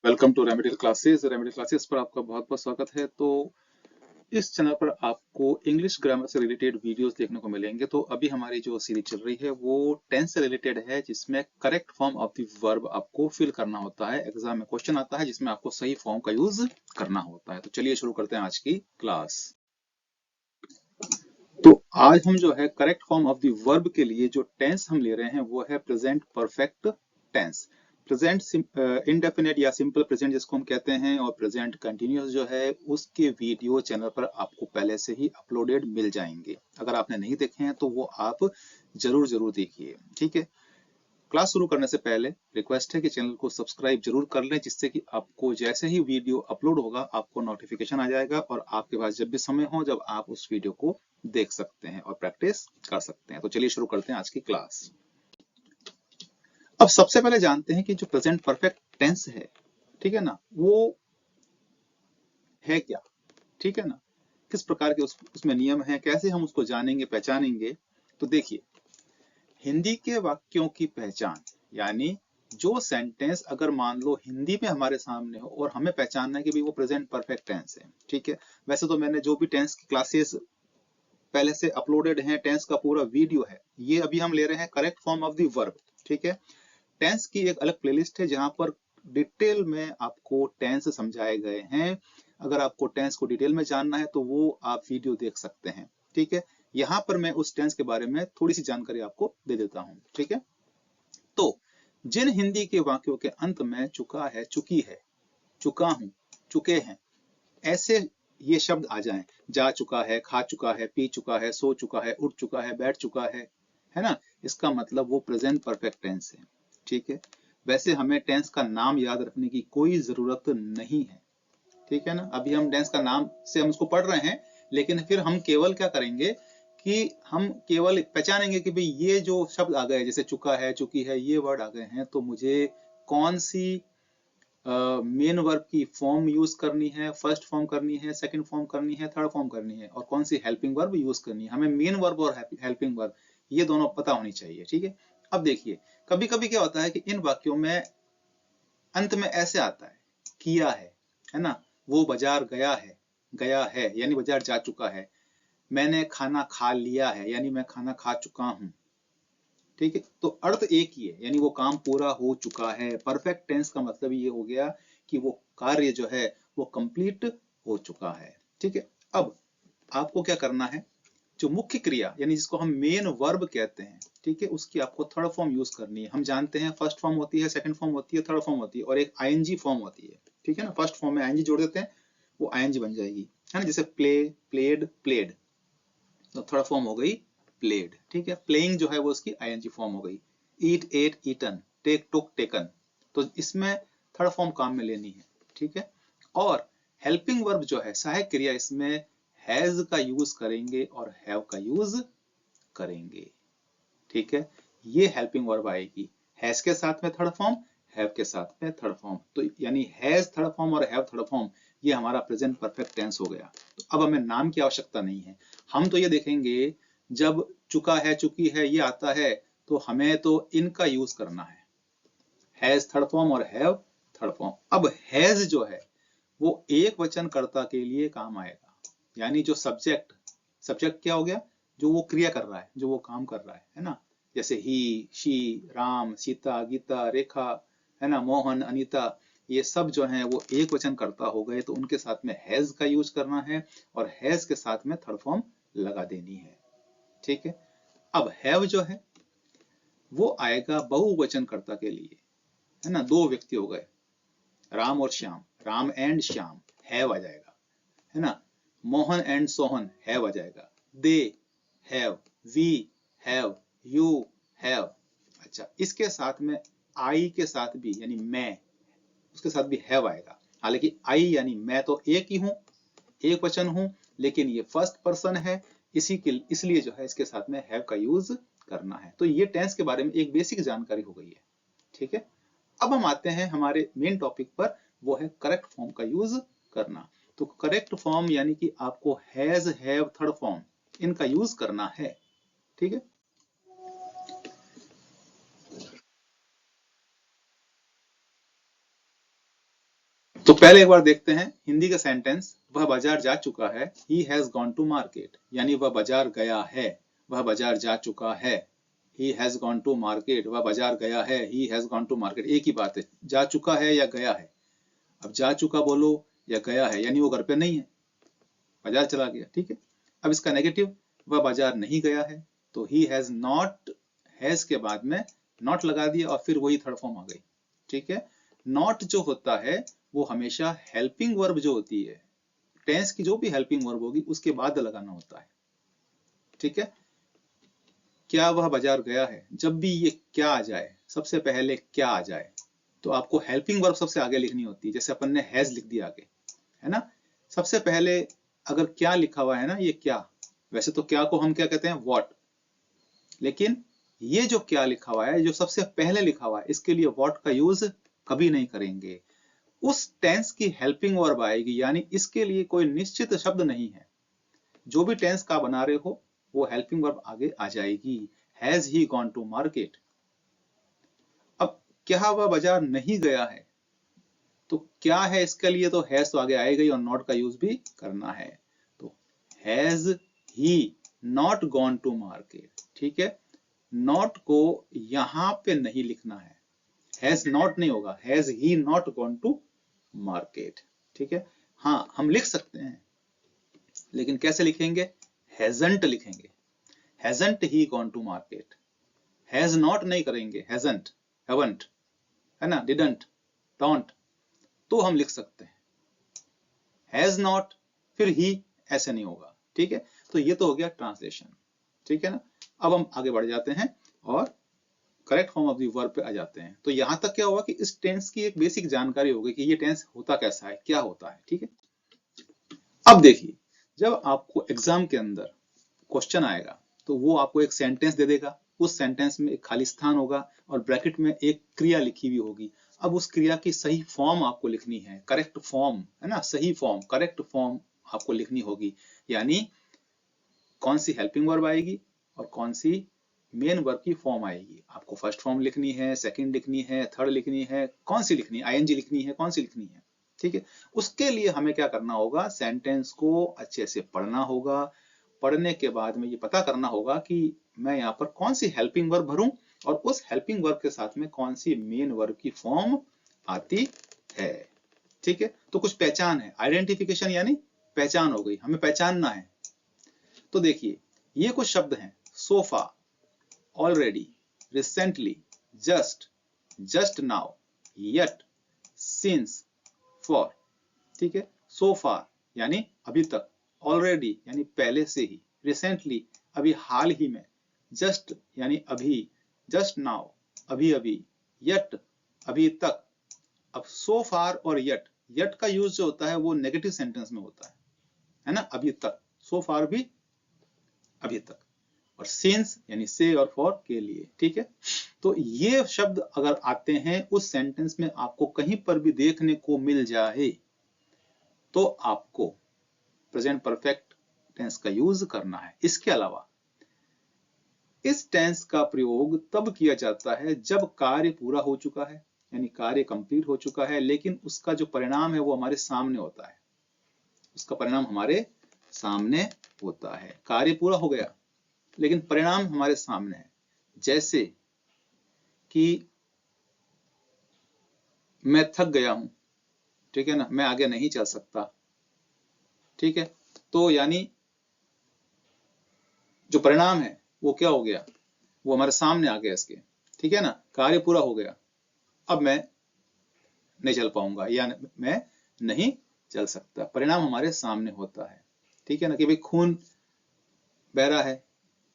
Welcome to remedial classes. Remedial classes पर आपका बहुत बहुत स्वागत है। तो इस चैनल पर आपको इंग्लिश ग्रामर से रिलेटेड वीडियोस देखने को मिलेंगे। तो अभी हमारी जो सीरीज चल रही है वो टेंस से रिलेटेड है, जिसमें correct form of the verb आपको फिल करना होता है। एग्जाम में क्वेश्चन आता है जिसमें आपको सही फॉर्म का यूज करना होता है। तो चलिए शुरू करते हैं आज की क्लास। तो आज हम जो है correct form of the verb के लिए जो टेंस हम ले रहे हैं वो है present perfect tense. Present indefinite या सिंपल प्रेजेंट जिसको हम कहते हैं, और प्रेजेंट कंटिन्यूअस जो है उसके वीडियो चैनल पर आपको पहले से ही अपलोडेड मिल जाएंगे। अगर आपने नहीं देखे हैं तो वो आप जरूर जरूर देखिए, ठीक है। क्लास शुरू करने से पहले रिक्वेस्ट है कि चैनल को सब्सक्राइब जरूर कर लें, जिससे कि आपको जैसे ही वीडियो अपलोड होगा आपको नोटिफिकेशन आ जाएगा और आपके पास जब भी समय हो जब आप उस वीडियो को देख सकते हैं और प्रैक्टिस कर सकते हैं। तो चलिए शुरू करते हैं आज की क्लास। अब सबसे पहले जानते हैं कि जो प्रेजेंट परफेक्ट टेंस है, ठीक है ना, वो है क्या, ठीक है ना। किस प्रकार के उसमें नियम है, कैसे हम उसको जानेंगे पहचानेंगे। तो देखिए, हिंदी के वाक्यों की पहचान, यानी जो सेंटेंस अगर मान लो हिंदी में हमारे सामने हो और हमें पहचानना है कि भाई वो प्रेजेंट परफेक्ट टेंस है, ठीक है। वैसे तो मैंने जो भी टेंस की क्लासेस पहले से अपलोडेड हैं, टेंस का पूरा वीडियो है, ये अभी हम ले रहे हैं correct form of the verb, ठीक है। टेंस की एक अलग प्लेलिस्ट है जहां पर डिटेल में आपको टेंस समझाए गए हैं। अगर आपको टेंस को डिटेल में जानना है तो वो आप वीडियो देख सकते हैं, ठीक है। यहां पर मैं उस टेंस के बारे में थोड़ी सी जानकारी आपको दे देता हूं, ठीक है। तो जिन हिंदी के वाक्यों के अंत में चुका है, चुकी है, चुका हूं, चुके हैं, ऐसे ये शब्द आ जाएं, जा चुका है, खा चुका है, पी चुका है, सो चुका है, उठ चुका है, बैठ चुका है ना, इसका मतलब वो प्रेजेंट परफेक्ट टेंस है, ठीक है। वैसे हमें टेंस का नाम याद रखने की कोई जरूरत नहीं है, ठीक है ना। अभी हम टेंस का नाम से हम उसको पढ़ रहे हैं, लेकिन फिर हम केवल क्या करेंगे कि हम केवल पहचानेंगे कि भाई ये जो शब्द आ गए, जैसे चुका है, चुकी है, ये वर्ड आ गए हैं, तो मुझे कौन सी मेन वर्ब की फॉर्म यूज करनी है, फर्स्ट फॉर्म करनी है, सेकंड फॉर्म करनी है, थर्ड फॉर्म करनी है, और कौन सी हेल्पिंग वर्ब यूज करनी है। हमें मेन वर्ब और हेल्पिंग वर्ब ये दोनों पता होनी चाहिए, ठीक है। अब देखिए, कभी कभी क्या होता है कि इन वाक्यों में अंत में ऐसे आता है, किया है ना, वो बाजार गया है यानी बाजार जा चुका है, मैंने खाना खा लिया है यानी मैं खाना खा चुका हूं, ठीक है। तो अर्थ एक ही है, यानी वो काम पूरा हो चुका है। परफेक्ट टेंस का मतलब ये हो गया कि वो कार्य जो है वो कंप्लीट हो चुका है, ठीक है। अब आपको क्या करना है, जो मुख्य क्रिया यानी जिसको हम मेन वर्ब कहते हैं, ठीक है, उसकी आपको थर्ड फॉर्म यूज करनी है। हम जानते हैं फर्स्ट फॉर्म होती है, सेकंड फॉर्म होती है, थर्ड फॉर्म होती है, और एक आईएनजी फॉर्म होती है, ठीक है ना। फर्स्ट फॉर्म में आईएनजी जोड़ देते हैं, वो आईएनजी बन जाएगी, है ना। जैसे प्ले, प्लेड, प्लेड, तो थर्ड फॉर्म हो गई प्लेड, ठीक है। प्लेइंग जो है वो उसकी आईएनजी फॉर्म हो गई। ईट, eight, eaten, take, took, taken, तो इसमें थर्ड फॉर्म काम में लेनी है, ठीक है। और हेल्पिंग वर्ब जो है, सहायक क्रिया, इसमें हैज का यूज करेंगे और हैव का यूज करेंगे, ठीक है। ये हेल्पिंग वर्ब आएगी, हैज के साथ में थर्ड फॉर्म, हैव के साथ में थर्ड फॉर्म, तो यानी हैज थर्ड फॉर्म और हैव थर्ड फॉर्म, ये हमारा प्रेजेंट परफेक्ट टेंस हो गया। तो अब हमें नाम की आवश्यकता नहीं है, हम तो ये देखेंगे जब चुका है, चुकी है ये आता है, तो हमें तो इनका यूज करना है, हैज थर्ड फॉर्म और हैव थर्ड फॉर्म। अब हैज जो है वो एक वचन कर्ता के लिए काम आएगा, यानी जो सब्जेक्ट, सब्जेक्ट क्या हो गया, जो वो क्रिया कर रहा है, जो वो काम कर रहा है ना। जैसे ही, शी, राम, सीता, गीता, रेखा, है ना, मोहन, अनीता, ये सब जो है वो एक वचन कर्ता हो गए, तो उनके साथ में हैज का यूज करना है और हैज के साथ में थर्ड फॉर्म लगा देनी है, ठीक है। अब हैव जो है वो आएगा बहुवचन कर्ता के लिए, है ना। दो व्यक्ति हो गए, राम और श्याम, राम एंड श्याम, हैव आ जाएगा, है ना। मोहन एंड सोहन, हैव आ जाएगा। They have, we have, you have. अच्छा, इसके साथ में आई के साथ भी, यानी मैं, उसके साथ भी हैव आएगा। हालांकि आई यानी मैं तो एक ही हूं, एक वचन हूं, लेकिन ये फर्स्ट पर्सन है, इसी के इसलिए जो है इसके साथ में हैव का यूज करना है। तो ये टेंस के बारे में एक बेसिक जानकारी हो गई है, ठीक है। अब हम आते हैं हमारे मेन टॉपिक पर, वो है करेक्ट फॉर्म का यूज करना। तो करेक्ट फॉर्म यानी कि आपको हैज, हैव, थर्ड फॉर्म, इनका यूज करना है, ठीक है। तो पहले एक बार देखते हैं हिंदी का सेंटेंस, वह बाजार जा चुका है, he has gone to market, यानी वह बाजार गया है, वह बाजार जा चुका है। He has gone to market, वह बाजार गया है, he has gone to market, एक ही बात है, जा चुका है या गया है। अब जा चुका बोलो या गया है, यानी वो घर पे नहीं है, बाजार चला गया, ठीक है। अब इसका नेगेटिव, वह बाजार नहीं गया है, तो ही हैज नॉट, हैज के बाद में नॉट लगा दिया और फिर वही थर्ड फॉर्म आ गई, ठीक है। नॉट जो होता है वो हमेशा हेल्पिंग वर्ब जो होती है, टेंस की जो भी हेल्पिंग वर्ब होगी उसके बाद लगाना होता है, ठीक है। क्या वह बाजार गया है, जब भी ये क्या आ जाए, सबसे पहले क्या आ जाए, तो आपको हेल्पिंग वर्ब सबसे आगे लिखनी होती है। जैसे अपन ने हैज लिख दिया आगे, है ना। सबसे पहले अगर क्या लिखा हुआ है ना, ये क्या, वैसे तो क्या को हम क्या कहते हैं, व्हाट, लेकिन ये जो क्या लिखा हुआ है, जो सबसे पहले लिखा हुआ है, इसके लिए व्हाट का यूज कभी नहीं करेंगे। उस टेंस की हेल्पिंग वर्ब आएगी, यानी इसके लिए कोई निश्चित शब्द नहीं है, जो भी टेंस का बना रहे हो वो हेल्पिंग वर्ब आगे आ जाएगी। Has he gone to market. अब क्या वह बाजार नहीं गया है, तो क्या है इसके लिए तो हैज तो आगे आएगा ही और नॉट का यूज भी करना है, तो has he not gone to market, ठीक है। नॉट को यहां पे नहीं लिखना है, हैज नॉट नहीं होगा, has he not gone to market, ठीक है। हाँ, हम लिख सकते हैं, लेकिन कैसे लिखेंगे, हैजंट लिखेंगे, hasn't he gone to market. Has not नहीं करेंगे, हैजंट, हैवंट, है ना, डिडंट, डोंट, तो हम लिख सकते हैं हैज नॉट, फिर ही, ऐसे नहीं होगा, ठीक है। तो ये तो हो गया ट्रांसलेशन, ठीक है ना। अब हम आगे बढ़ जाते हैं और correct form of the verb पे आ जाते हैं। तो यहां तक क्या हुआ कि इस टेंस की एक बेसिक जानकारी हो गई कि ये टेंस होता कैसा है, क्या होता है, ठीक है। अब देखिए, जब आपको एग्जाम के अंदर क्वेश्चन आएगा तो वो आपको एक सेंटेंस दे देगा, उस सेंटेंस में एक खाली स्थान होगा और ब्रैकेट में एक क्रिया लिखी हुई होगी। अब उस क्रिया की सही फॉर्म आपको लिखनी है, करेक्ट फॉर्म, है ना, सही फॉर्म, करेक्ट फॉर्म आपको लिखनी होगी। यानी कौन सी हेल्पिंग वर्ब आएगी और कौन सी मेन वर्ब की फॉर्म आएगी, आपको फर्स्ट फॉर्म लिखनी है, सेकंड लिखनी है, थर्ड लिखनी है, कौन सी लिखनी है, आईएनजी लिखनी है, कौन सी लिखनी है, ठीक है। उसके लिए हमें क्या करना होगा, सेंटेंस को अच्छे से पढ़ना होगा। पढ़ने के बाद में ये पता करना होगा कि मैं यहाँ पर कौन सी हेल्पिंग वर्ब भरूं और उस हेल्पिंग वर्ब के साथ में कौन सी मेन वर्ब की फॉर्म आती है, ठीक है। तो कुछ पहचान है, आइडेंटिफिकेशन यानी पहचान हो गई, हमें पहचानना है। तो देखिए, ये कुछ शब्द हैं, sofa, already, recently, just, just now, yet, since, for, ठीक है। सो फार यानी अभी तक, ऑलरेडी यानी पहले से ही, रिसेंटली अभी हाल ही में, जस्ट यानी अभी, जस्ट नाउ अभी अभी, येट अभी तक। अब सो फार और येट, येट का यूज जो होता है वो नेगेटिव सेंटेंस में होता है ना, अभी तक, सो फार भी अभी तक, और सिंस यानी से और फॉर के लिए, ठीक है। तो ये शब्द अगर आते हैं उस सेंटेंस में, आपको कहीं पर भी देखने को मिल जाए तो आपको प्रेजेंट परफेक्ट टेंस का यूज करना है। इसके अलावा इस टेंस का प्रयोग तब किया जाता है जब कार्य पूरा हो चुका है, यानी कार्य कंप्लीट हो चुका है, लेकिन उसका जो परिणाम है वो हमारे सामने होता है, उसका परिणाम हमारे सामने होता है। कार्य पूरा हो गया लेकिन परिणाम हमारे सामने है, जैसे कि मैं थक गया हूं, ठीक है ना, मैं आगे नहीं चल सकता, ठीक है। तो यानी जो परिणाम है वो क्या हो गया, वो हमारे सामने आ गया इसके, ठीक है ना। कार्य पूरा हो गया, अब मैं नहीं चल पाऊंगा या मैं नहीं चल सकता, परिणाम हमारे सामने होता है, ठीक है ना। कि भाई खून बह रहा है,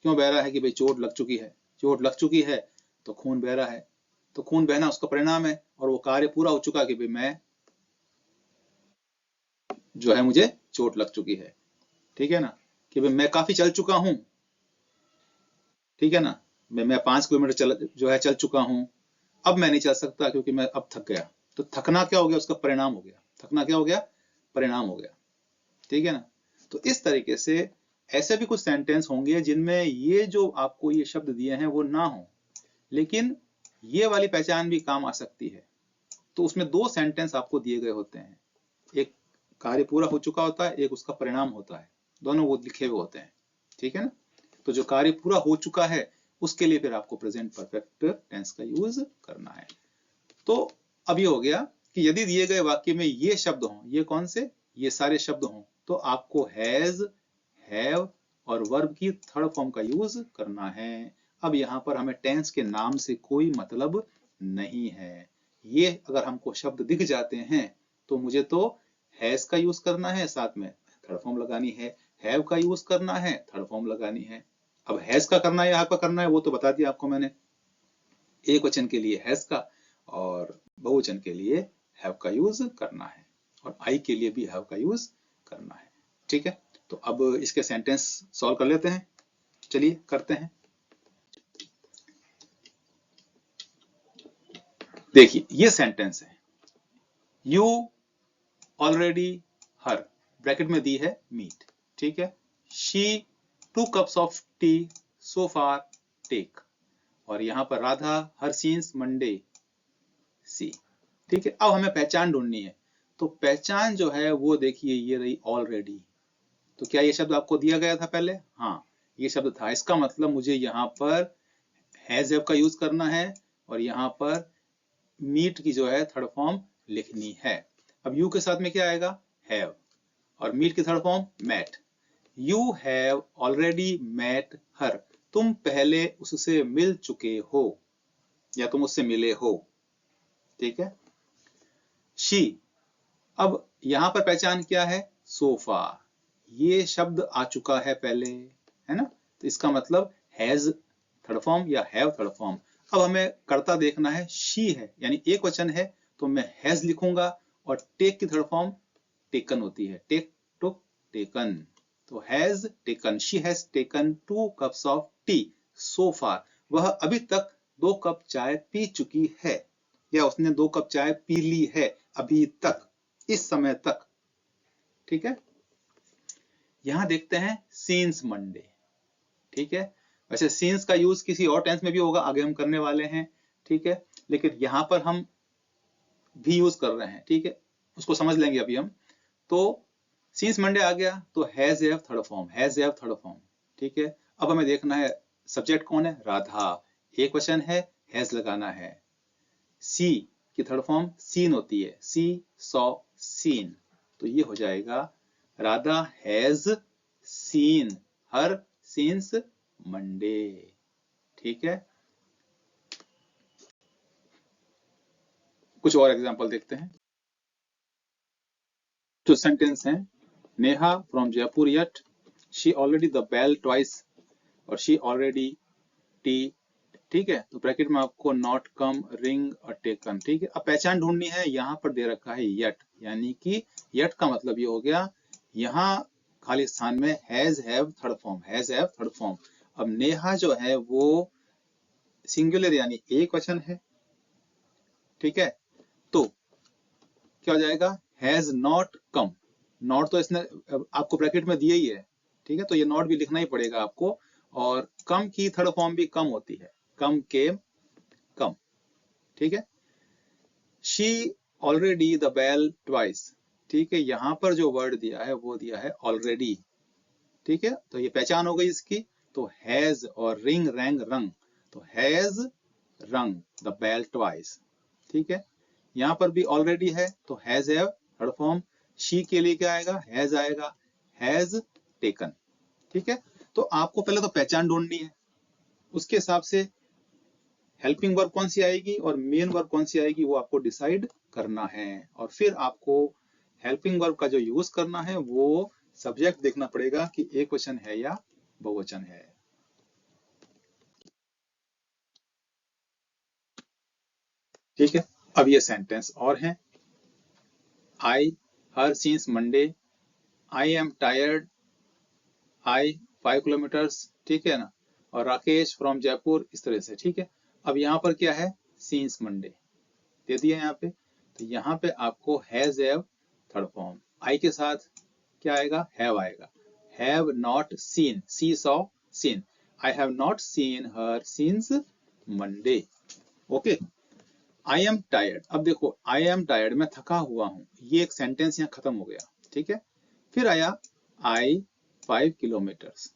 क्यों बह रहा है, कि भाई चोट लग चुकी है, चोट लग चुकी है तो खून बह रहा है, तो खून बहना उसका परिणाम है और वो कार्य पूरा हो चुका कि भाई मैं जो है मुझे चोट लग चुकी है, ठीक है ना। कि भाई मैं काफी चल चुका हूं, ठीक है ना, मैं 5 किलोमीटर जो है चल चुका हूं, अब मैं नहीं चल सकता क्योंकि मैं अब थक गया। तो थकना क्या हो गया, उसका परिणाम हो गया, थकना क्या हो गया, परिणाम हो गया, ठीक है ना। तो इस तरीके से ऐसे भी कुछ सेंटेंस होंगे जिनमें ये जो आपको ये शब्द दिए हैं वो ना हो, लेकिन ये वाली पहचान भी काम आ सकती है, तो उसमें दो सेंटेंस आपको दिए गए होते हैं, एक कार्य पूरा हो चुका होता है, एक उसका परिणाम होता है, दोनों वो लिखे हुए होते हैं, ठीक है ना। तो जो कार्य पूरा हो चुका है उसके लिए फिर आपको प्रेजेंट परफेक्ट टेंस का यूज करना है। तो अब ये हो गया कि यदि दिए गए वाक्य में ये शब्द हों, ये कौन से, ये सारे शब्द हों, तो आपको हैज, हैव और वर्ब की थर्ड फॉर्म का यूज करना है। अब यहाँ पर हमें टेंस के नाम से कोई मतलब नहीं है। ये अगर हमको शब्द दिख जाते हैं तो मुझे तो हैज का यूज करना है, साथ में थर्ड फॉर्म लगानी है, हैव का यूज करना है, थर्ड फॉर्म लगानी है। अब हैज का करना है या का करना है वो तो बता दिया आपको मैंने, एक वचन के लिए हैज का और बहुवचन के लिए हैव का यूज करना है, और आई के लिए भी हैव का यूज करना है, ठीक है। तो अब इसके सेंटेंस सॉल्व कर लेते हैं, चलिए करते हैं। देखिए ये सेंटेंस है, यू ऑलरेडी हर, ब्रैकेट में दी है मीट, ठीक है। She 2 cups of tea so far take, और यहां पर Radha her since Monday see, ठीक है। अब हमें पहचान ढूंढनी है, तो पहचान जो है वो देखिए ये रही ऑलरेडी। तो क्या ये शब्द आपको दिया गया था पहले? हाँ, ये शब्द था। इसका मतलब मुझे यहाँ पर हैज हैव का यूज करना है और यहाँ पर मीट की जो है थर्ड फॉर्म लिखनी है। अब यू के साथ में क्या आएगा? हैव, और मीट की third form met. You have already met her, तुम पहले उससे मिल चुके हो या तुम उससे मिले हो, ठीक है। शी, अब यहां पर पहचान क्या है? सोफा, ये शब्द आ चुका है पहले, है ना, तो इसका मतलब हैज थर्ड फॉर्म या हैव थर्ड फॉर्म। अब हमें कर्ता देखना है, शी है यानी एक वचन है तो मैं हैज लिखूंगा, और टेक की थर्ड फॉर्म टेकन होती है, टेक टुक टेकन, तो has taken, she has taken 2 cups of tea so far, वह अभी तक 2 कप चाय पी चुकी है, या उसने 2 कप चाय पी ली है अभी तक, इस समय तक, ठीक है। यहां देखते हैं सीन्स मंडे, ठीक है। वैसे सीन्स का यूज किसी और टेंस में भी होगा, आगे हम करने वाले हैं, ठीक है, लेकिन यहां पर हम भी यूज कर रहे हैं, ठीक है, उसको समझ लेंगे अभी हम। तो सीन्स मंडे आ गया तो has have third form, has have third form, ठीक है। अब हमें देखना है सब्जेक्ट कौन है? राधा, एक वचन है, हैज लगाना है। सी की थर्ड फॉर्म सीन होती है, सी सॉ सीन, तो ये हो जाएगा Radha has seen her since Monday, ठीक है। कुछ और एग्जांपल देखते हैं। जो सेंटेंस है, Neha from Jaipur yet, she already the bell twice, और शी ऑलरेडी टी, ठीक है। तो ब्रैकेट में आपको नॉट कम रिंग और टेकन, ठीक है। अब पहचान ढूंढनी है, यहाँ पर दे रखा है येट, यानी कि येट का मतलब ये हो गया यहाँ खाली स्थान में has have third form, has have third form. अब नेहा जो है वो सिंगुलर यानी एक वचन है, ठीक है, तो क्या हो जाएगा? हैज नॉट कम, नॉट तो इसने आपको ब्रैकेट में दिया ही है, ठीक है, तो ये नॉट भी लिखना ही पड़ेगा आपको, और कम की थर्ड फॉर्म भी कम होती है, कम केम कम, ठीक है। She already the bell twice, ठीक है, यहां पर जो वर्ड दिया है वो दिया है ऑलरेडी, ठीक है, तो ये पहचान हो गई इसकी। तो हैज और रिंग रैंग रंग, तो हैज रंग द बेल ट्वाइस, ठीक है। यहां पर भी ऑलरेडी है तो has have third form, she के लिए क्या आएगा? हैज आएगा, हैज टेकन, ठीक है। तो आपको पहले तो पहचान ढूंढनी है, उसके हिसाब से हेल्पिंग वर्ब कौन सी आएगी और मेन वर्ब कौन सी आएगी वो आपको डिसाइड करना है, और फिर आपको हेल्पिंग वर्ब का जो यूज करना है वो सब्जेक्ट देखना पड़ेगा कि एक वचन है या बहुवचन है। ठीक है, अब ये सेंटेंस और है, I her since Monday, I am tired, I 5 kilometres, ठीक है ना, और राकेश फ्रॉम जयपुर, इस तरह से, ठीक है। अब यहाँ पर क्या है? सिंस मंडे दे दिया यहाँ पे, तो यहाँ पे आपको has have third form, I के साथ क्या आएगा? हैव आएगा, have not seen, see saw seen, I have not seen her since Monday, okay. I am tired, अब देखो आई एम टायर्ड, मैं थका हुआ हूं, ये एक सेंटेंस यहाँ खत्म हो गया, ठीक है। फिर आया आई 5 किलोमीटर्स,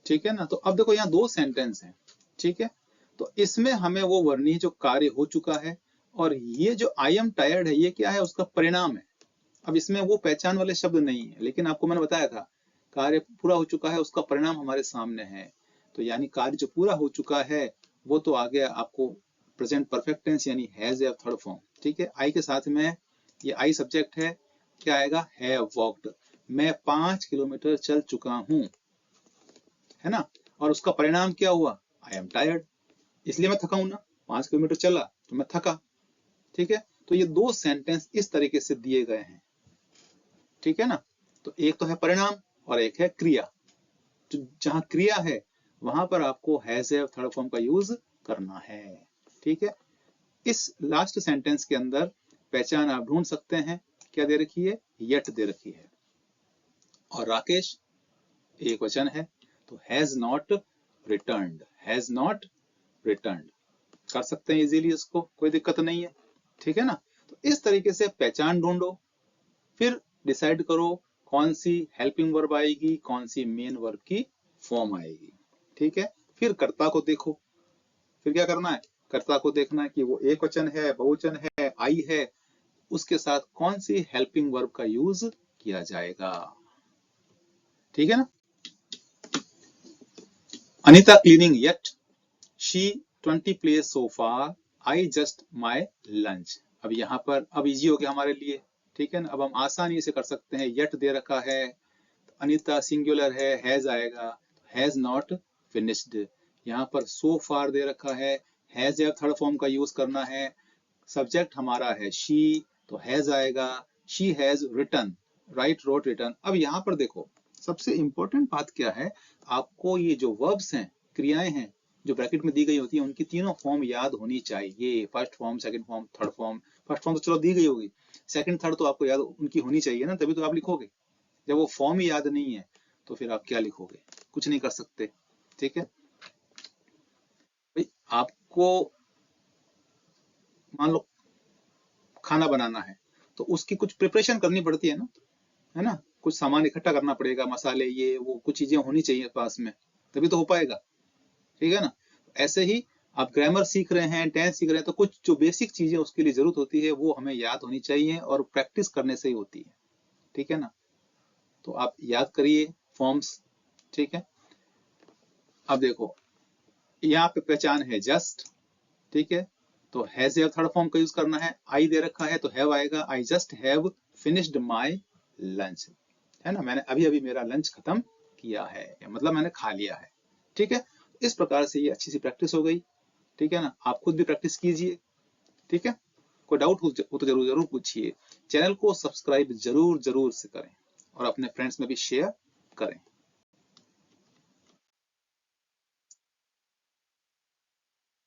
ठीक है ना। तो अब देखो यहाँ दो सेंटेंस हैं, ठीक है। तो इसमें हमें वो वर्णीय जो कार्य हो चुका है, और ये जो आई एम टायर्ड है ये क्या है, उसका परिणाम है। अब इसमें वो पहचान वाले शब्द नहीं है, लेकिन आपको मैंने बताया था कार्य पूरा हो चुका है, उसका परिणाम हमारे सामने है। तो यानी कार्य जो पूरा हो चुका है वो तो आ गया आपको प्रेजेंट परफेक्ट टेंस यानी हैज या थर्ड फॉर्म, ठीक है। आई के साथ में ये आई सब्जेक्ट है, क्या आएगा, हैव वॉक्ड, मैं 5 किलोमीटर चल चुका हूं, है ना। और उसका परिणाम क्या हुआ, आई एम टायर्ड, इसलिए मैं थका हूं ना, 5 किलोमीटर चला तो मैं थका, ठीक है। तो ये दो सेंटेंस इस तरीके से दिए गए हैं, ठीक है ना। तो एक तो है परिणाम और एक है क्रिया। तो जहां क्रिया है वहां पर आपको हैज हैव थर्ड फॉर्म का यूज करना है, ठीक है। इस लास्ट सेंटेंस के अंदर पहचान आप ढूंढ सकते हैं, क्या दे रखी है, यट दे रखी है, और राकेश एक वचन है, तो has not returned, has not returned कर सकते हैं इजीली इसको, कोई दिक्कत नहीं है, ठीक है ना। तो इस तरीके से पहचान ढूंढो, फिर डिसाइड करो कौन सी हेल्पिंग वर्ब आएगी, कौन सी मेन वर्ब की फॉर्म आएगी, ठीक है। फिर कर्ता को देखो, फिर क्या करना है, कर्ता को देखना है कि वो एक वचन है, बहुवचन है, आई है, उसके साथ कौन सी हेल्पिंग वर्ब का यूज किया जाएगा, ठीक है ना। Anita cleaning yet, she 20 place so far, I just my lunch. अब यहाँ पर अब इजी हो गया हमारे लिए, ठीक है ना। अब हम आसानी से कर सकते हैं, येट दे रखा है, अनिता सिंगुलर है, हैज आएगा, हैज नॉट फिनिश्ड। यहाँ पर सो फार दे रखा है, हैज या थर्ड फॉर्म का यूज करना है, सब्जेक्ट हमारा है शी, तो हैज आएगा, she has written, write wrote written. अब यहाँ पर देखो सबसे इंपॉर्टेंट बात क्या है, आपको ये जो वर्ब्स हैं, क्रियाएं हैं जो ब्रैकेट में दी गई होती है, उनकी तीनों फॉर्म याद होनी चाहिए, first form, second form, third form. First form तो चलो दी गई होगी, सेकंड थर्ड तो आपको याद उनकी होनी चाहिए ना, तभी तो आप लिखोगे। जब वो फॉर्म ही याद नहीं है तो फिर आप क्या लिखोगे, कुछ नहीं कर सकते, ठीक है भाई। आपको मान लो खाना बनाना है, तो उसकी कुछ प्रिपरेशन करनी पड़ती है ना, कुछ सामान इकट्ठा करना पड़ेगा, मसाले ये वो कुछ चीजें होनी चाहिए पास में, तभी तो हो पाएगा, ठीक है ना। ऐसे ही आप ग्रामर सीख रहे हैं, टेंस सीख रहे हैं, तो कुछ जो बेसिक चीजें उसके लिए जरूरत होती है वो हमें याद होनी चाहिए, और प्रैक्टिस करने से ही होती है, ठीक है ना। तो आप याद करिए फॉर्म्स, ठीक है। अब देखो यहाँ पे पहचान है जस्ट, ठीक है, तो हैज या थर्ड फॉर्म का यूज करना है, आई दे रखा है तो हैव आएगा, I just have finished my lunch, है ना, मैंने अभी अभी मेरा लंच खत्म किया है, मतलब मैंने खा लिया है, ठीक है। इस प्रकार से ये अच्छी सी प्रैक्टिस हो गई, ठीक है ना। आप खुद भी प्रैक्टिस कीजिए, ठीक है। कोई डाउट हो तो जरूर जरूर पूछिए, चैनल को सब्सक्राइब जरूर जरूर से करें, और अपने फ्रेंड्स में भी शेयर करें।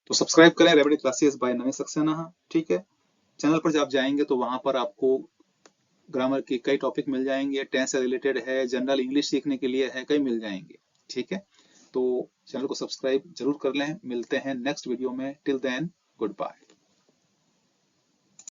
तो सब्सक्राइब करें रेमेडी क्लासेस बाय नवीन सक्सेना, ठीक है। चैनल पर जब आप जाएंगे तो वहां पर आपको ग्रामर के कई टॉपिक मिल जाएंगे, टेंस से रिलेटेड है, जनरल इंग्लिश सीखने के लिए है, कई मिल जाएंगे, ठीक है। तो चैनल को सब्सक्राइब जरूर कर लें, मिलते हैं नेक्स्ट वीडियो में, टिल देन गुड बाय।